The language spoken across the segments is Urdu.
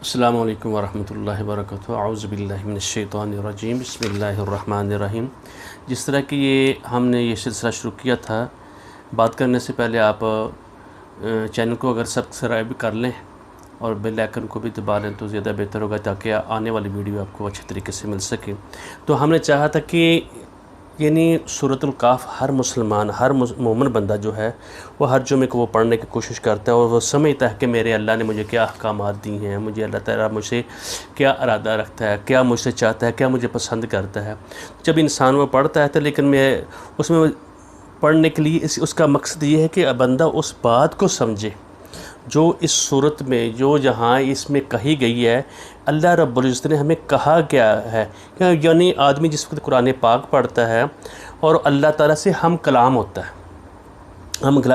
السلام علیکم ورحمۃ اللہ وبرکاتہ۔ اعوذ باللہ من الشیطان الرجیم، بسم اللہ الرحمن الرحیم۔ جس طرح کہ ہم نے یہ سلسلہ شروع کیا تھا، بات کرنے سے پہلے آپ چینل کو اگر سبسکرائب کر لیں اور بیل آئکن کو بھی دبا لیں تو زیادہ بہتر ہوگا، تاکہ آنے والی ویڈیو آپ کو اچھے طریقے سے مل سکے۔ تو ہم نے چاہا تھا کہ سورۃ الکہف ہر مسلمان، ہر مومن بندہ جو ہے وہ ہر جمعے کو وہ پڑھنے کی کوشش کرتا ہے، اور وہ سمجھتا ہے کہ میرے اللہ نے مجھے کیا احکامات دی ہیں، مجھے اللہ تعالیٰ مجھ سے کیا ارادہ رکھتا ہے، کیا مجھ سے چاہتا ہے، کیا مجھے پسند کرتا ہے۔ جب انسان وہ پڑھتا ہے تو لیکن اس میں پڑھنے کے لیے اس کا مقصد یہ ہے کہ بندہ اس بات کو سمجھے جو اس صورت میں، جو جہاں اس میں کہی گئی ہے، اللہ رب العزت نے ہمیں کہا کیا ہے۔ یعنی آدمی جس وقت قرآن پاک پڑھتا ہے اور اللہ تعالیٰ سے ہم کلام ہوتا ہے،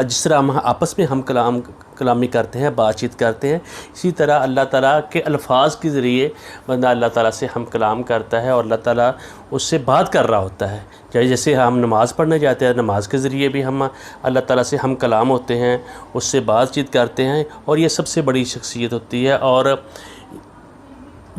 جس طرح ہم آپس میں ہم کلامی کرتے ہیں، بات چیت کرتے ہیں، اسی طرح اللہ تعالیٰ کے الفاظ کے ذریعے بندہ اللہ تعالیٰ سے ہم کلام کرتا ہے، اور اللہ تعالیٰ اس سے بات کر رہا ہوتا ہے۔ جیسے ہم نماز پڑھنے جاتے ہیں، نماز کے ذریعے بھی ہم اللہ تعالیٰ سے ہم کلام ہوتے ہیں، اس سے بات چیت کرتے ہیں، اور یہ سب سے بڑی شخصیت ہوتی ہے۔ اور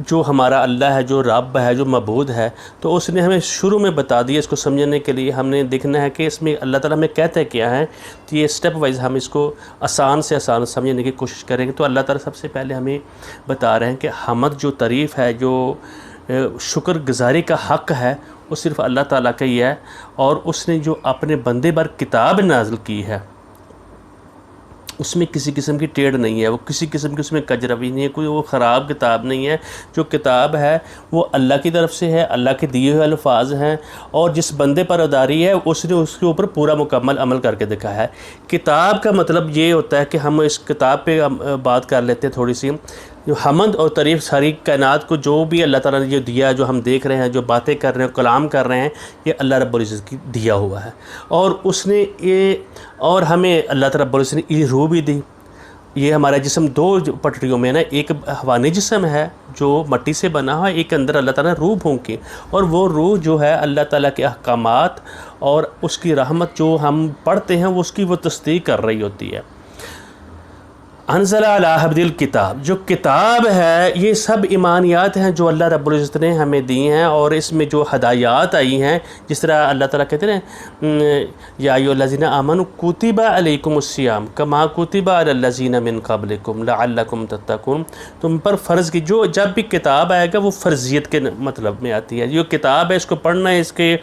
جو ہمارا اللہ ہے، جو رب ہے، جو معبود ہے، تو اس نے ہمیں شروع میں بتا دیا۔ اس کو سمجھنے کے لیے ہم نے دیکھنا ہے کہ اس میں اللہ تعالیٰ ہمیں کہتے کیا ہے، تو یہ سٹیپ وائز ہم اس کو آسان سے آسان سمجھنے کی کوشش کریں گے۔ تو اللہ تعالیٰ سب سے پہلے ہمیں بتا رہے ہیں کہ حمد جو تعریف ہے، جو شکر گزاری کا حق ہے، وہ صرف اللہ تعالیٰ کا ہی ہے، اور اس نے جو اپنے بندے پر کتاب نازل کی ہے، اس میں کسی قسم کی ٹیڑھ نہیں ہے، وہ کسی قسم کی اس میں کجروی نہیں ہے، کوئی وہ خراب کتاب نہیں ہے۔ جو کتاب ہے وہ اللہ کی طرف سے ہے، اللہ کے دیے ہوئے الفاظ ہیں، اور جس بندے پر اداری ہے اس نے اس کے اوپر پورا مکمل عمل کر کے دکھا ہے۔ کتاب کا مطلب یہ ہوتا ہے کہ ہم اس کتاب پہ بات کر لیتے ہیں تھوڑی سی۔ جو حمد اور تعریف ساری کائنات کو جو بھی اللہ تعالیٰ نے جو دیا، جو ہم دیکھ رہے ہیں، جو باتیں کر رہے ہیں، کلام کر رہے ہیں، یہ اللہ رب العزت کی دیا ہوا ہے، اور اس نے اور ہمیں اللہ تعالیٰ رب العزت نے یہ روح بھی دی۔ یہ ہمارا جسم دو پٹریوں میں نا، ایک حیوانی جسم ہے جو مٹی سے بنا ہوا ہے، ایک اندر اللہ تعالیٰ روح پھونکی، اور وہ روح جو ہے اللہ تعالیٰ کے احکامات اور اس کی رحمت جو ہم پڑھتے ہیں، اس کی وہ تصدیق کر رہی ہوتی ہے۔ انزل علی عبد الکتاب، جو کتاب ہے، یہ سب ایمانیات ہیں جو اللہ رب العزت نے ہمیں دی ہیں، اور اس میں جو ہدایات آئی ہیں، جس طرح اللہ تعالیٰ کہتے ہیں یا ایھا الذین آمنوا کتب علیکم الصیام کما کتب علی الذین من قبلکم لعلکم تتقون، تم پر فرض کی۔ جو جب بھی کتاب آئے گا وہ فرضیت کے مطلب میں آتی ہے۔ جو کتاب ہے اس کو پڑھنا ہے، اس کے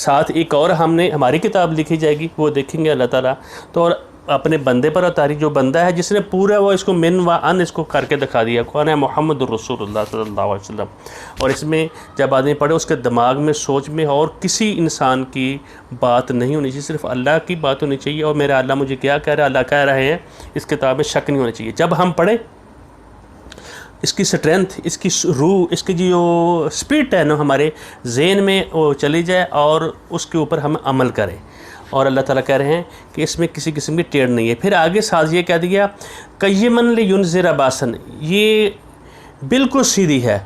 ساتھ ایک اور ہماری کتاب لکھی جائے گی، وہ دیکھیں گے اللہ تعالیٰ۔ تو اور اپنے بندے پر اتاری، جو بندہ ہے جس نے پورا وہ اس کو من و ان اس کو کر کے دکھا دیا، کون ہے؟ محمد الرسول اللہ صلی اللہ علیہ وسلم۔ اور اس میں جب آدمی پڑھے، اس کے دماغ میں، سوچ میں اور کسی انسان کی بات نہیں ہونی چاہیے، صرف اللہ کی بات ہونی چاہیے، اور میرا اللہ مجھے کیا کہہ رہا ہے، اللہ کہہ رہے ہیں، اس کتاب میں شک نہیں ہونا چاہیے۔ جب ہم پڑھیں، اس کی سٹرینتھ، اس کی روح، اس کی جو اسپرٹ ہے نا، ہمارے ذہن میں وہ چلی جائے، اور اس کے اوپر ہم عمل کریں۔ اور اللہ تعالیٰ کہہ رہے ہیں کہ اس میں کسی قسم کی ٹیڑھ نہیں ہے۔ پھر آگے ساتھ یہ کہہ دیا قیما لینذر باسا، یہ بالکل سیدھی ہے،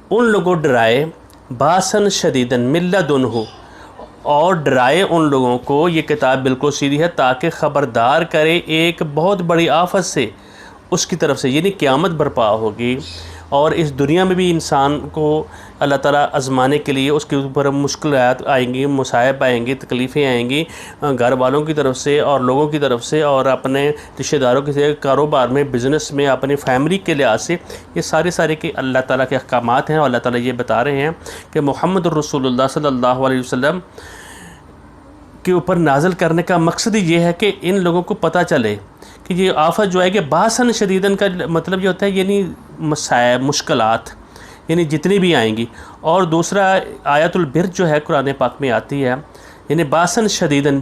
ان لوگوں ڈرائے باسن شدیدن من لدنہ، اور ڈرائے ان لوگوں کو، یہ کتاب بالکل سیدھی ہے تاکہ خبردار کرے ایک بہت بڑی آفت سے اس کی طرف سے، یعنی قیامت برپا ہوگی، اور اس دنیا میں بھی انسان کو اللہ تعالیٰ آزمانے کے لیے اس کے اوپر مشکلات آئیں گی، مصائب آئیں گی، تکلیفیں آئیں گی، گھر والوں کی طرف سے اور لوگوں کی طرف سے، اور اپنے رشتہ داروں کے کاروبار میں، بزنس میں، اپنی فیملی کے لحاظ سے، یہ سارے کے اللہ تعالیٰ کے احکامات ہیں۔ اور اللہ تعالیٰ یہ بتا رہے ہیں کہ محمد الرسول اللہ صلی اللہ علیہ وسلم کے اوپر نازل کرنے کا مقصد یہ ہے کہ ان لوگوں کو پتہ چلے کہ یہ آفت جو ہے کہ باسن شدیدن کا مطلب یہ ہوتا ہے، یعنی مصائب، مشکلات، یعنی جتنی بھی آئیں گی۔ اور دوسرا آیت البر جو ہے قرآن پاک میں آتی ہے، یعنی باسن شدیدن،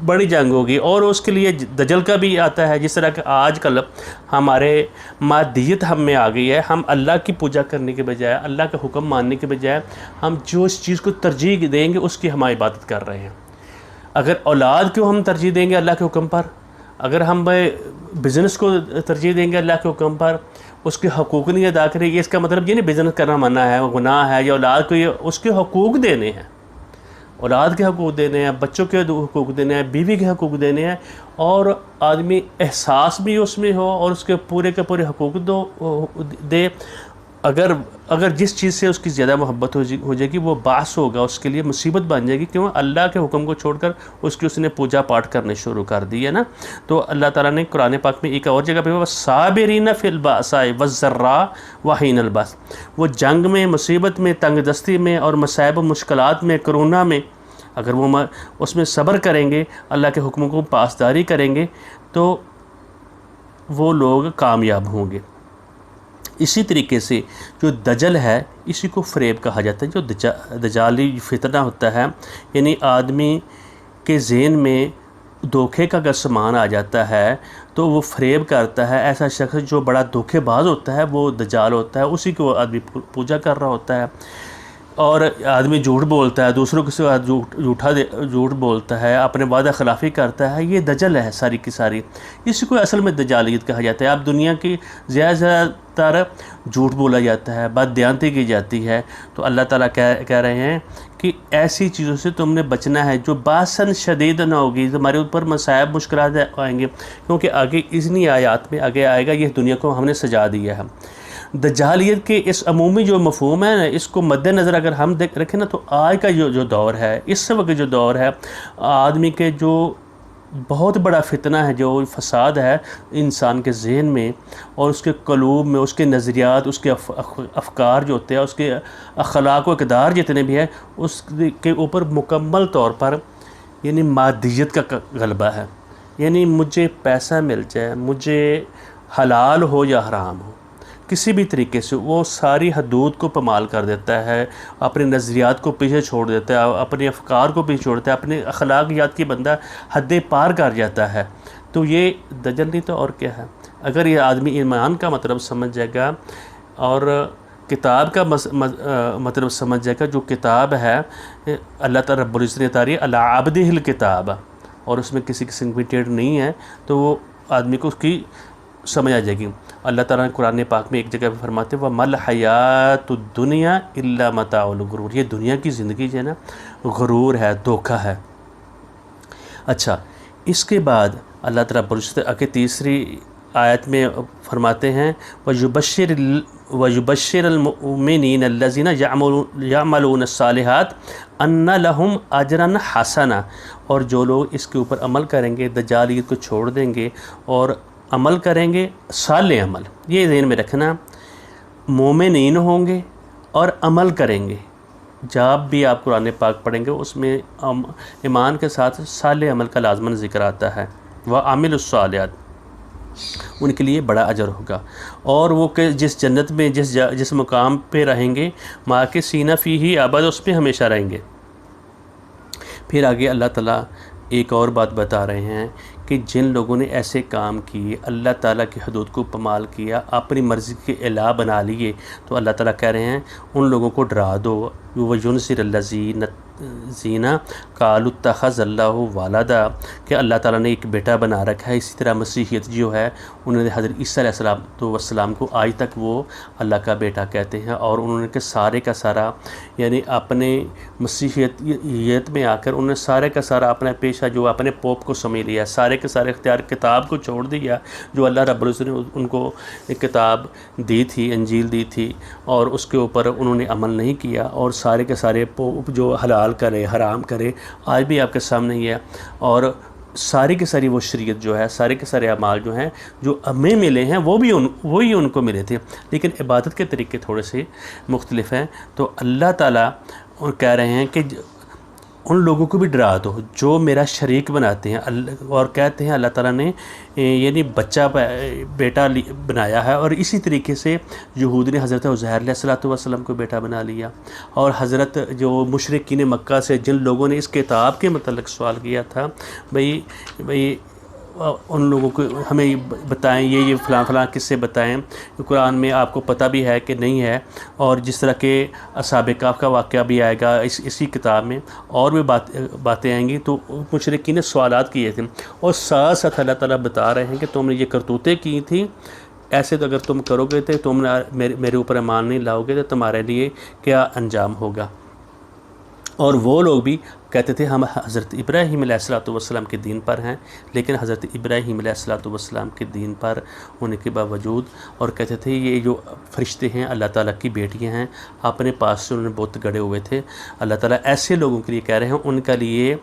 بڑی جنگ ہوگی، اور اس کے لیے دجل کا بھی آتا ہے۔ جس طرح کہ آج کل ہمارے مادیت ہم میں آ گئی ہے، ہم اللہ کی پوجا کرنے کے بجائے، اللہ کا حکم ماننے کے بجائے، ہم جو اس چیز کو ترجیح دیں گے اس کی ہم عبادت کر رہے ہیں۔ اگر اولاد کو ہم ترجیح دیں گے اللہ کے حکم پر، اگر ہم بزنس کو ترجیح دیں گے اللہ کے حکم پر، اس کے حقوق نہیں ادا کریں گے، اس کا مطلب یہ نہیں بزنس کرنا منع ہے، گناہ ہے، یا اولاد کو یہ اس کے حقوق دینے ہیں۔ اولاد کے حقوق دینے ہیں، بچوں کے حقوق دینے ہیں، بیوی کے حقوق دینے ہیں، اور آدمی احساس بھی اس میں ہو اور اس کے پورے حقوق دے۔ اگر جس چیز سے اس کی زیادہ محبت ہو جائے گی وہ باعث ہوگا اس کے لیے مصیبت بن جائے گی، کیوں اللہ کے حکم کو چھوڑ کر اس نے پوجا پاٹ کرنے شروع کر دی ہے نا۔ تو اللہ تعالیٰ نے قرآن پاک میں ایک اور جگہ پہ صابرین فی البأساء والضراء وحین البأس، وہ جنگ میں، مصیبت میں، تنگ دستی میں اور مصائب و مشکلات میں، کرونا میں اگر وہ اس میں صبر کریں گے، اللہ کے حکموں کو پاسداری کریں گے تو وہ لوگ کامیاب ہوں گے۔ اسی طریقے سے جو دجل ہے اسی کو فریب کہا جاتا ہے، جو دجالی فتنہ ہوتا ہے، یعنی آدمی کے ذہن میں دھوکے کا اگر سامان آ جاتا ہے تو وہ فریب کرتا ہے۔ ایسا شخص جو بڑا دھوکے باز ہوتا ہے وہ دجال ہوتا ہے، اسی کو آدمی پوجا کر رہا ہوتا ہے۔ اور آدمی جھوٹ بولتا ہے، دوسروں کے ساتھ جھوٹ بولتا ہے، اپنے وعدہ خلافی کرتا ہے، یہ دجل ہے ساری کی ساری۔ اسی کو اصل میں دجالیت کہا جاتا ہے۔ اب دنیا کی زیادہ تر جھوٹ بولا جاتا ہے، بددیانتی کی جاتی ہے، تو اللہ تعالیٰ کہہ رہے ہیں کہ ایسی چیزوں سے تم نے بچنا ہے جو باسن شدید نہ ہوگی، تمہارے اوپر مصائب مشکلات آئیں گے، کیونکہ آگے اتنی آیات میں آگے آئے گا یہ دنیا کو ہم نے سجا دیا ہے۔ دجالیت کے اس عمومی جو مفہوم ہے نا، اس کو مد نظر اگر ہم رکھیں نا، تو آج کا جو دور ہے، اس وقت جو دور ہے، آدمی کے جو بہت بڑا فتنہ ہے، جو فساد ہے انسان کے ذہن میں اور اس کے قلوب میں، اس کے نظریات، اس کے افکار جو ہوتے ہیں، اس کے اخلاق و اقدار جتنے بھی ہیں، اس کے اوپر مکمل طور پر یعنی مادیت کا غلبہ ہے۔ یعنی مجھے پیسہ مل جائے، مجھے حلال ہو یا حرام ہو، کسی بھی طریقے سے وہ ساری حدود کو پامال کر دیتا ہے، اپنے نظریات کو پیچھے چھوڑ دیتا ہے، اپنے افکار کو پیچھے چھوڑتا ہے، اپنے اخلاقیات کی بندہ حدیں پار کر جاتا ہے۔ تو یہ دجل نہیں تو اور کیا ہے؟ اگر یہ آدمی ایمان کا مطلب سمجھ جائے گا اور کتاب کا مطلب سمجھ جائے گا، جو کتاب ہے اللہ تعالیٰ رب العزت نے اتاری علی عبدہ الکتاب، اور اس میں کسی قسم کی ٹیڑھ نہیں ہے، تو وہ آدمی کو اس کی سمجھ آ جائے گی۔ اللہ تعالیٰ نے قرآن پاک میں ایک جگہ پہ فرماتے ہیں وَمَا الْحَيَاةُ الدُّنْيَا إِلَّا مَتَاعُ الْغُرُورِ، یہ دنیا کی زندگی جو ہے نا غرور ہے، دھوکہ ہے۔ اچھا، اس کے بعد اللہ تعالیٰ برشت آگے تیسری آیت میں فرماتے ہیں وَيُبَشِّرُ الْمُؤْمِنِينَ الَّذِينَ يَعْمَلُونَ الصَّالِحَاتِ أَنَّ لَهُمْ أَجْرًا حَسَنًا، اور جو لوگ اس کے اوپر عمل کریں گے، دجالیت کو چھوڑ دیں گے اور عمل کریں گے صالح عمل، یہ ذہن میں رکھنا، مومنین ہوں گے اور عمل کریں گے۔ جب بھی آپ قرآن پاک پڑھیں گے اس میں ایمان کے ساتھ صالح عمل کا لازماً ذکر آتا ہے، وَعَمِلُوا الصَّالِحَاتِ، ان کے لیے بڑا اجر ہوگا، اور وہ کہ جس جنت میں جس مقام پہ رہیں گے، ماکثین فیہ ابد، اس پہ ہمیشہ رہیں گے۔ پھر آگے اللہ تعالیٰ ایک اور بات بتا رہے ہیں کہ جن لوگوں نے ایسے کام کیے، اللہ تعالیٰ کی حدود کو پامال کیا، اپنی مرضی کے الہ بنا لیے، تو اللہ تعالیٰ کہہ رہے ہیں ان لوگوں کو ڈرا دو، وَيُنذِرَ الَّذِينَ قَالُوا اتَّخَذَ اللَّهُ وَلَدًا، کہ اللہ تعالیٰ نے ایک بیٹا بنا رکھا ہے۔ اسی طرح مسیحیت جو ہے انہوں نے حضرت عیسیٰ علیہ السلام کو آج تک وہ اللہ کا بیٹا کہتے ہیں، اور انہوں نے کہ سارے کا سارا یعنی اپنے مسیحیت میں آ کر انہوں نے سارے کا سارا اپنا پیشہ جو اپنے پوپ کو سمجھ لیا، سارے کے سارے اختیار کتاب کو چھوڑ دیا جو اللہ رب العزت نے ان کو ایک کتاب دی تھی، انجیل دی تھی، اور اس کے اوپر انہوں نے عمل نہیں کیا، اور سارے کے سارے پوپ جو حلال کرے حرام کرے آج بھی آپ کے سامنے ہی ہے، اور ساری کی ساری وہ شریعت جو ہے، سارے کے سارے اعمال جو ہیں جو ہمیں ملے ہیں وہی ان کو ملے تھے، لیکن عبادت کے طریقے تھوڑے سے مختلف ہیں۔ تو اللہ تعالیٰ کہہ رہے ہیں کہ ان لوگوں کو بھی ڈرا دو جو میرا شریک بناتے ہیں، اور کہتے ہیں اللہ تعالیٰ نے یعنی بچہ بیٹا بنایا ہے، اور اسی طریقے سے یہود نے حضرت عزیر علیہ السلام کو بیٹا بنا لیا، اور حضرت جو مشرکین مکہ سے جن لوگوں نے اس کتاب کے متعلق سوال کیا تھا، بھئی ان لوگوں کو ہمیں بتائیں، یہ فلاں قصے بتائیں، قرآن میں آپ کو پتہ بھی ہے کہ نہیں ہے، اور جس طرح کہ اصحاب کہف کا واقعہ بھی آئے گا اسی کتاب میں، اور بھی باتیں آئیں گی۔ تو مشرکین نے سوالات کیے تھے، اور ساتھ ساتھ اللہ تعالیٰ بتا رہے ہیں کہ تم نے یہ کرتوتیں کی تھیں، ایسے تو اگر تم کرو گے تو تم میرے اوپر ایمان نہیں لاؤ گے تو تمہارے لیے کیا انجام ہوگا۔ اور وہ لوگ بھی کہتے تھے ہم حضرت ابراہیم علیہ السلام کے دین پر ہیں، لیکن حضرت ابراہیم علیہ السلام کے دین پر ہونے کے باوجود، اور کہتے تھے یہ جو فرشتے ہیں اللہ تعالیٰ کی بیٹیاں ہیں، اپنے پاس سے انہوں نے بت گڑے ہوئے تھے۔ اللہ تعالیٰ ایسے لوگوں کے لیے کہہ رہے ہیں ان کا لیے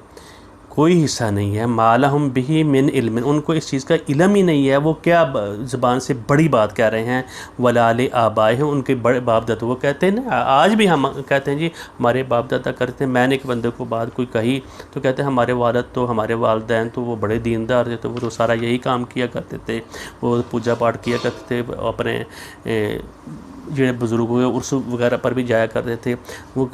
کوئی حصہ نہیں ہے، ما لہم بہ من علم، ان کو اس چیز کا علم ہی نہیں ہے، وہ کیا زبان سے بڑی بات کہہ رہے ہیں، ولا لآبائہم، ان کے بڑے باپ دادا، وہ کہتے ہیں نا، آج بھی ہم کہتے ہیں جی ہمارے باپ دادا کرتے ہیں۔ میں نے ایک بندے کو بات کوئی کہی تو کہتے ہیں ہمارے والد تو ہمارے والدین تو وہ بڑے دیندار تھے، تو وہ تو سارا یہی کام کیا کرتے تھے، وہ پوجا پاٹ کیا کرتے تھے، اپنے جو بزرگوں کے عرس وغیرہ پر بھی جایا کرتے تھے۔ وہ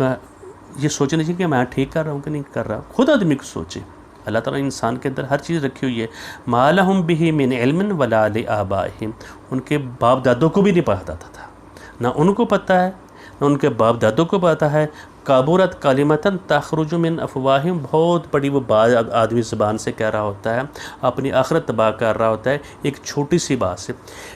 یہ سوچنا چاہیے کہ میں ٹھیک کر رہا ہوں کہ نہیں کر رہا، خود آدمی کو سوچے۔ اللہ تعالیٰ انسان کے اندر ہر چیز رکھی ہوئی ہے۔ ما لہم بہ من علم ولا لآبائہم، ان کے باپ دادوں کو بھی نہیں پتہ تھا، نہ ان کو پتہ ہے نہ ان کے باپ دادوں کو پتہ ہے۔ کابرت کلمۃ تخرج من افواہہم، بہت بڑی وہ بات آدمی زبان سے کہہ رہا ہوتا ہے، اپنی آخرت تباہ کر رہا ہوتا ہے ایک چھوٹی سی بات سے۔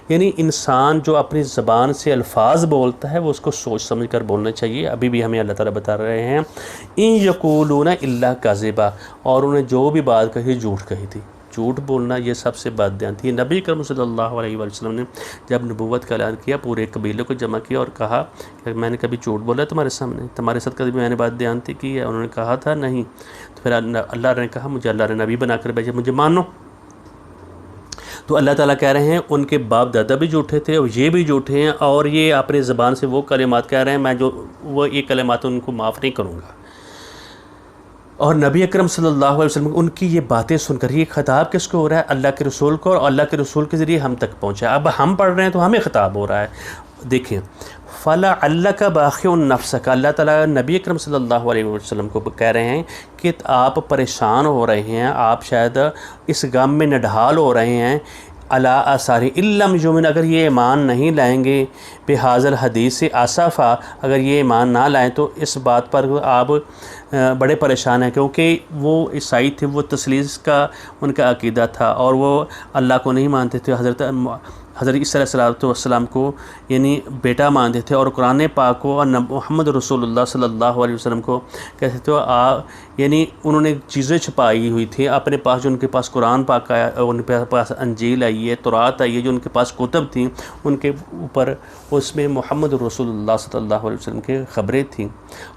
یعنی انسان جو اپنی زبان سے الفاظ بولتا ہے وہ اس کو سوچ سمجھ کر بولنا چاہیے۔ ابھی بھی ہمیں اللہ تعالیٰ بتا رہے ہیں ان یقولون الا کذبا، اور انہیں جو بھی بات کہی جھوٹ کہی تھی۔ جھوٹ بولنا یہ سب سے بد دین تھی۔ نبی کریم صلی اللہ علیہ وسلم نے جب نبوت کا اعلان کیا، پورے قبیلے کو جمع کیا اور کہا کہ میں نے کبھی جھوٹ بولا ہے تمہارے سامنے، تمہارے ساتھ کبھی میں نے بد دیانتی کی ہے؟ انہوں نے کہا تھا نہیں۔ تو پھر اللہ نے کہا مجھے اللہ نے نبی بنا کر بھیجا، مجھے مانو۔ تو اللہ تعالیٰ کہہ رہے ہیں ان کے باپ دادا بھی جھوٹے تھے اور یہ بھی جھوٹے ہیں، اور یہ اپنے زبان سے وہ کلمات کہہ رہے ہیں میں جو وہ یہ کلمات ان کو معاف نہیں کروں گا۔ اور نبی اکرم صلی اللہ علیہ وسلم ان کی یہ باتیں سن کر یہ خطاب کس کو ہو رہا ہے؟ اللہ کے رسول کو، اور اللہ کے رسول کے ذریعے ہم تک پہنچا۔ اب ہم پڑھ رہے ہیں تو ہمیں خطاب ہو رہا ہے۔ دیکھیں فَلَعَلَّكَ بَاخِعٌ نَفْسَكَ، اللہ تعالیٰ نبی اکرم صلی اللہ علیہ وسلم کو کہہ رہے ہیں کہ آپ پریشان ہو رہے ہیں، آپ شاید اس غم میں نڈھال ہو رہے ہیں، علی آثار ان لم یؤمنوا، اگر یہ ایمان نہیں لائیں گے، بہذا الحدیث آسفا، اگر یہ ایمان نہ لائیں تو اس بات پر آپ بڑے پریشان ہیں، کیونکہ وہ عیسائی تھے، وہ تثلیث کا ان کا عقیدہ تھا، اور وہ اللہ کو نہیں مانتے تھے، حضرت عیسیٰ علیہ السلام کو یعنی بیٹا مانتے تھے، اور قرآن پاک کو اور محمد رسول اللہ صلی اللہ علیہ وسلم کو کہتے تھے۔ یعنی انہوں نے چیزیں چھپائی ہوئی تھیں اپنے پاس، جو ان کے پاس قرآن پاک آیا، ان کے پاس انجیل آئی ہے، تورات آئی ہے، جو ان کے پاس کتب تھیں ان کے اوپر، اس میں محمد رسول اللہ صلی اللہ علیہ وسلم کی خبریں تھیں،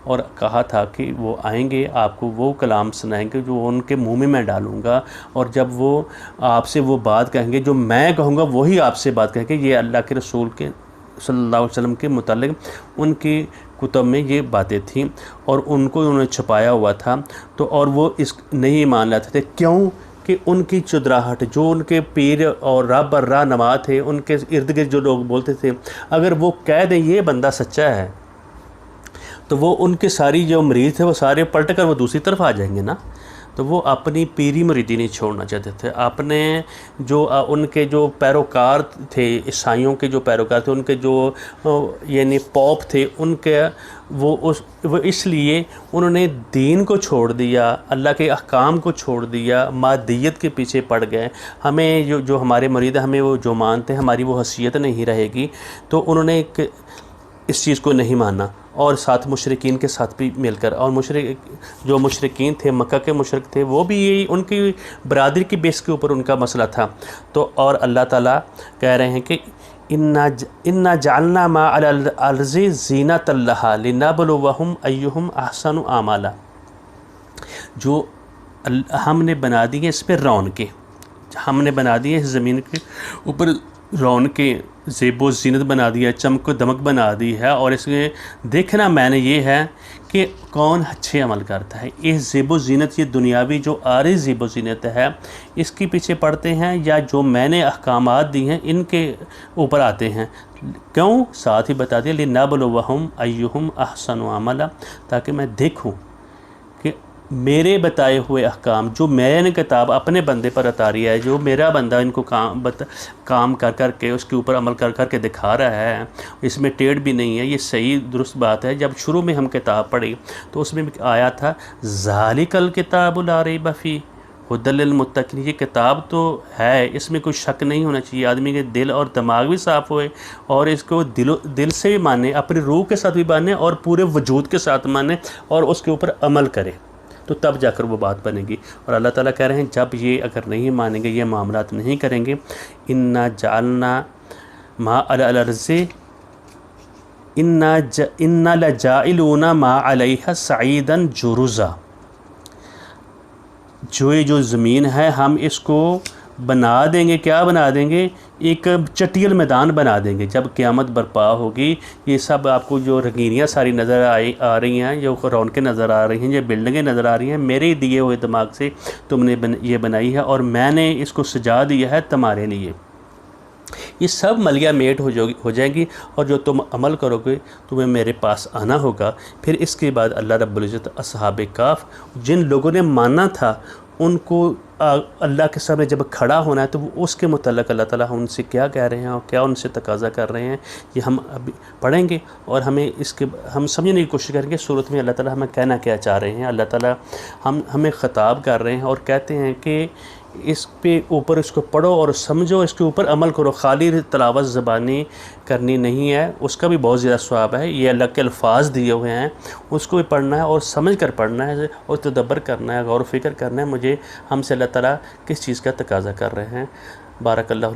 اور کہا تھا کہ وہ آئیں گے آپ کو وہ کلام سنائیں گے جو ان کے منہ میں ڈالوں گا، اور جب وہ آپ سے وہ بات کہیں گے جو میں کہوں گا وہی آپ سے بات کہیں گے۔ یہ اللہ کے رسول کے صلی اللہ علیہ وسلم کے متعلق ان کی کتب میں یہ باتیں تھیں، اور ان کو انہوں نے چھپایا ہوا تھا، تو اور وہ اس نہیں مان لاتے تھے۔ کیوں؟ کہ ان کی چدراہٹ، جو ان کے پیر اور راہ بر راہ نما تھے، ان کے ارد گرد جو لوگ بولتے تھے، اگر وہ کہہ دیں یہ بندہ سچا ہے تو وہ ان کے ساری جو مریض تھے وہ سارے پلٹ کر وہ دوسری طرف آ جائیں گے نا۔ تو وہ اپنی پیری مریدی نہیں چھوڑنا چاہتے تھے، اپنے جو ان کے جو پیروکار تھے، عیسائیوں کے جو پیروکار تھے، ان کے جو یعنی پوپ تھے، ان کے وہ اس لیے انہوں نے دین کو چھوڑ دیا، اللہ کے احکام کو چھوڑ دیا، مادیت کے پیچھے پڑ گئے۔ ہمیں جو ہمارے مرید ہمیں وہ جو مانتے ہیں ہماری وہ حیثیت نہیں رہے گی، تو انہوں نے اس چیز کو نہیں مانا، اور ساتھ مشرکین کے ساتھ بھی مل کر، اور جو مشرکین تھے، مکہ کے مشرک تھے، وہ بھی یہی ان کی برادری کی بیس کے اوپر ان کا مسئلہ تھا۔ تو اور اللہ تعالیٰ کہہ رہے ہیں کہ اِنَّا جَعَلْنَا مَا عَلَى الْأَرْضِ زِينَةً لَهَا لِنَبْلُوَهُمْ أَيُّهُمْ أَحْسَنُ عَمَلًا، جو ہم نے بنا دی ہیں اس پہ رونقیں، ہم نے بنا دی ہیں اس زمین کے اوپر رونقیں، زیب و زینت بنا دی ہے، چمک و دمک بنا دی ہے، اور اس میں دیکھنا میں نے یہ ہے کہ کون اچھے عمل کرتا ہے۔ یہ زیب و زینت، یہ دنیاوی جو عارض زیب و زینت ہے، اس کے پیچھے پڑتے ہیں، یا جو میں نے احکامات دی ہیں ان کے اوپر آتے ہیں۔ کیوں؟ ساتھ ہی بتا دیا لِنَبْلُوَهُمْ أَيُّهُمْ أَحْسَنُ عَمَلًا، تاکہ میں دیکھوں کہ میرے بتائے ہوئے احکام جو میں نے کتاب اپنے بندے پر اتاری ہے، جو میرا بندہ ان کو کام کر کر کے اس کے اوپر عمل کر کر کے دکھا رہا ہے، اس میں ٹیڑھ بھی نہیں ہے، یہ صحیح درست بات ہے۔ جب شروع میں ہم کتاب پڑھی تو اس میں آیا تھا ذَلِكَ الْكِتَابُ لَا رَيْبَ فِيهِ ھُدًى لِّلْمُتَّقِينَ، یہ کتاب تو ہے، اس میں کوئی شک نہیں ہونا چاہیے، آدمی کے دل اور دماغ بھی صاف ہوئے، اور اس کو دل سے بھی مانے، اپنی روح کے ساتھ بھی مانے، اور پورے وجود کے ساتھ مانے، اور اس کے اوپر عمل کرے۔ تو تب جا کر وہ بات بنے گی۔ اور اللہ تعالیٰ کہہ رہے ہیں جب یہ اگر نہیں مانیں گے، یہ معاملات نہیں کریں گے، انا جعلنا ما علی الارض انا لجاعلون ما علیہ صعیدا جرزا، جو زمین ہے ہم اس کو بنا دیں گے، کیا بنا دیں گے؟ ایک چٹیل میدان بنا دیں گے۔ جب قیامت برپا ہوگی، یہ سب آپ کو جو رنگینیاں ساری نظر آ رہی ہیں، جو رونقیں نظر آ رہی ہیں، یہ بلڈنگیں نظر آ رہی ہیں، میرے دیے ہوئے دماغ سے تم نے یہ بنائی ہے، اور میں نے اس کو سجا دیا ہے تمہارے لیے۔ یہ سب ملیہ میٹ ہو جائیں گی، اور جو تم عمل کرو گے تمہیں میرے پاس آنا ہوگا۔ پھر اس کے بعد اللہ رب العزت اصحاب کہف، جن لوگوں نے مانا تھا، ان کو اللہ کے سامنے جب کھڑا ہونا ہے تو وہ اس کے متعلق اللہ تعالیٰ ان سے کیا کہہ رہے ہیں اور کیا ان سے تقاضا کر رہے ہیں، یہ ہم ابھی پڑھیں گے، اور ہم سمجھنے کی کوشش کریں گے صورت میں اللہ تعالیٰ ہمیں کہنا کیا چاہ رہے ہیں۔ اللہ تعالیٰ ہمیں خطاب کر رہے ہیں اور کہتے ہیں کہ اس پہ اوپر اس کو پڑھو اور سمجھو، اس کے اوپر عمل کرو، خالی تلاوت زبانی کرنی نہیں ہے، اس کا بھی بہت زیادہ ثواب ہے۔ یہ اللہ کے الفاظ دیے ہوئے ہیں، اس کو بھی پڑھنا ہے اور سمجھ کر پڑھنا ہے اور تدبر کرنا ہے، غور و فکر کرنا ہے، ہم سے اللہ تعالیٰ کس چیز کا تقاضا کر رہے ہیں۔ بارک اللہ